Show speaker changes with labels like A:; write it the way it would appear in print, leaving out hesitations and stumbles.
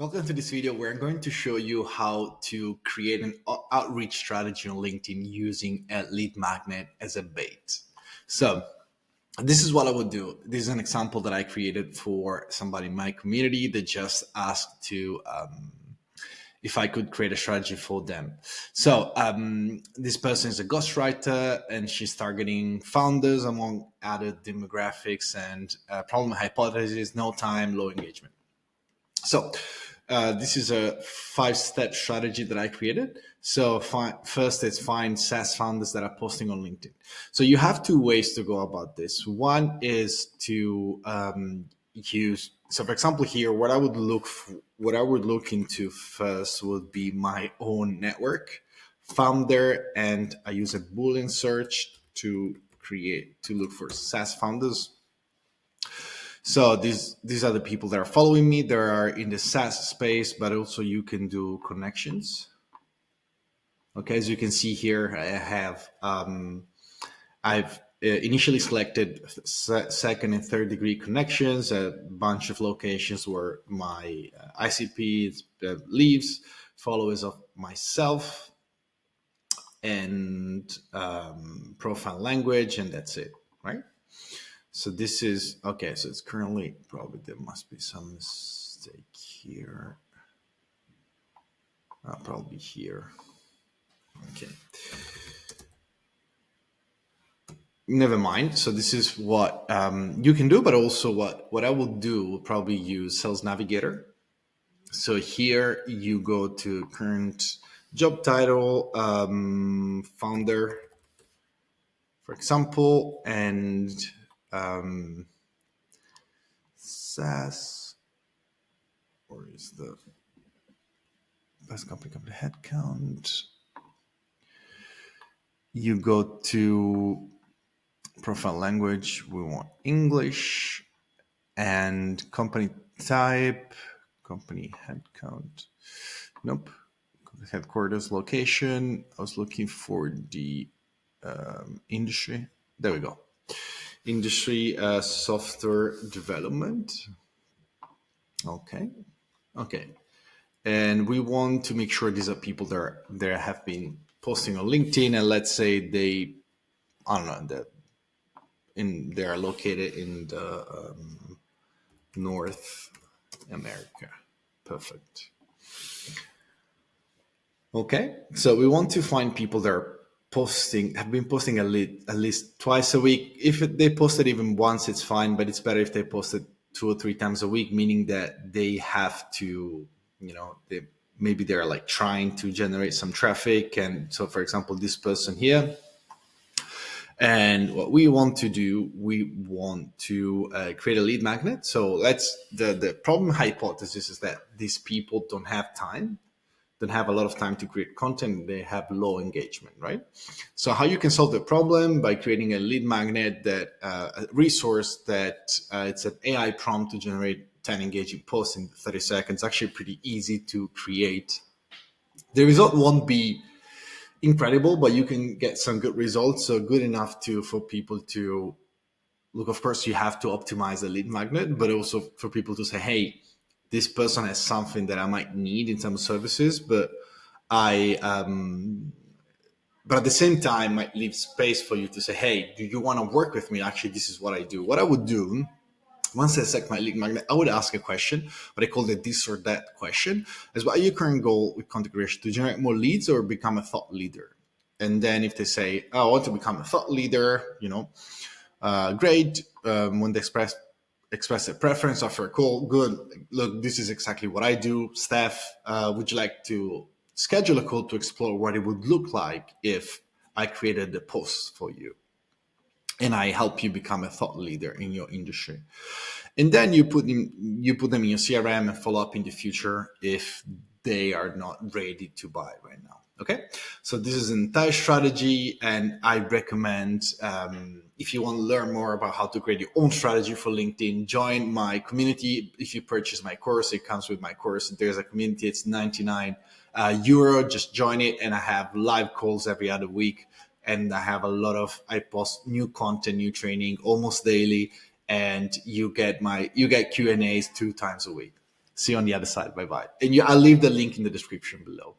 A: Welcome to this video where I'm going to show you how to create an outreach strategy on LinkedIn using a lead magnet as a bait. So this is what I would do. This is an example that I created for somebody in my community that just asked to if I could create a strategy for them. So this person is a ghostwriter and she's targeting founders among other demographics and problem hypothesis, no time, low engagement. So this is a 5-step strategy that I created. So first, it's find SaaS founders that are posting on LinkedIn. So you have two ways to go about this. One is to use. So, for example, here, what I would look into first would be my own network founder, and I use a Boolean search to look for SaaS founders. So these are the people that are following me. They are in the SaaS space, but also you can do connections. Okay, as you can see here, I've initially selected second and third degree connections, a bunch of locations where my ICP lives, followers of myself, and profile language, and that's it, right? So this is, okay, so it's currently, probably there must be some mistake here. Probably here. Okay. Never mind. So this is what you can do, but also what I will do will probably use Sales Navigator. So here you go to current job title, founder, for example, and SaaS, or is the best company headcount. You go to profile language, we want English, and company type, company headcount. Nope. Headquarters location. I was looking for the industry. There we go. Industry, software development. Okay. Okay. And we want to make sure these are people that have been posting on LinkedIn, and let's say they, I don't know, they are located in the North America. Perfect. Okay, so we want to find people that are have been posting at least twice a week. If they posted even once, it's fine, but it's better if they posted 2 or 3 times a week, meaning that they have to, maybe they're like trying to generate some traffic. And so, for example, this person here, and what we want to do, we want to create a lead magnet. So the problem hypothesis is that these people don't have time, don't have a lot of time to create content. They have low engagement, right? So how you can solve the problem by creating a lead magnet, that a resource that it's an AI prompt to generate 10 engaging posts in 30 seconds. Actually pretty easy to create. The result won't be incredible, but you can get some good results. So good enough for people to look. Of course, you have to optimize the lead magnet, but also for people to say, hey, this person has something that I might need in terms of services, but but at the same time might leave space for you to say, hey, do you want to work with me? Actually, this is what I do. What I would do, once I set my lead magnet, I would ask a question, what I call the this or that question, as what are your current goal with content creation? To generate more leads or become a thought leader? And then if they say, oh, I want to become a thought leader, great. When they express a preference after a call, good. Look, this is exactly what I do. Steph, would you like to schedule a call to explore what it would look like if I created the post for you and I help you become a thought leader in your industry? And then you put them in your CRM and follow up in the future if they are not ready to buy right now. Okay, so this is an entire strategy, and I recommend, if you want to learn more about how to create your own strategy for LinkedIn, join my community. If you purchase my course, it comes with my course. There's a community, it's 99 euro. Just join it, and I have live calls every other week, and I post new content, new training almost daily, and you get Q&As 2 times a week. See you on the other side. Bye bye. And I'll leave the link in the description below.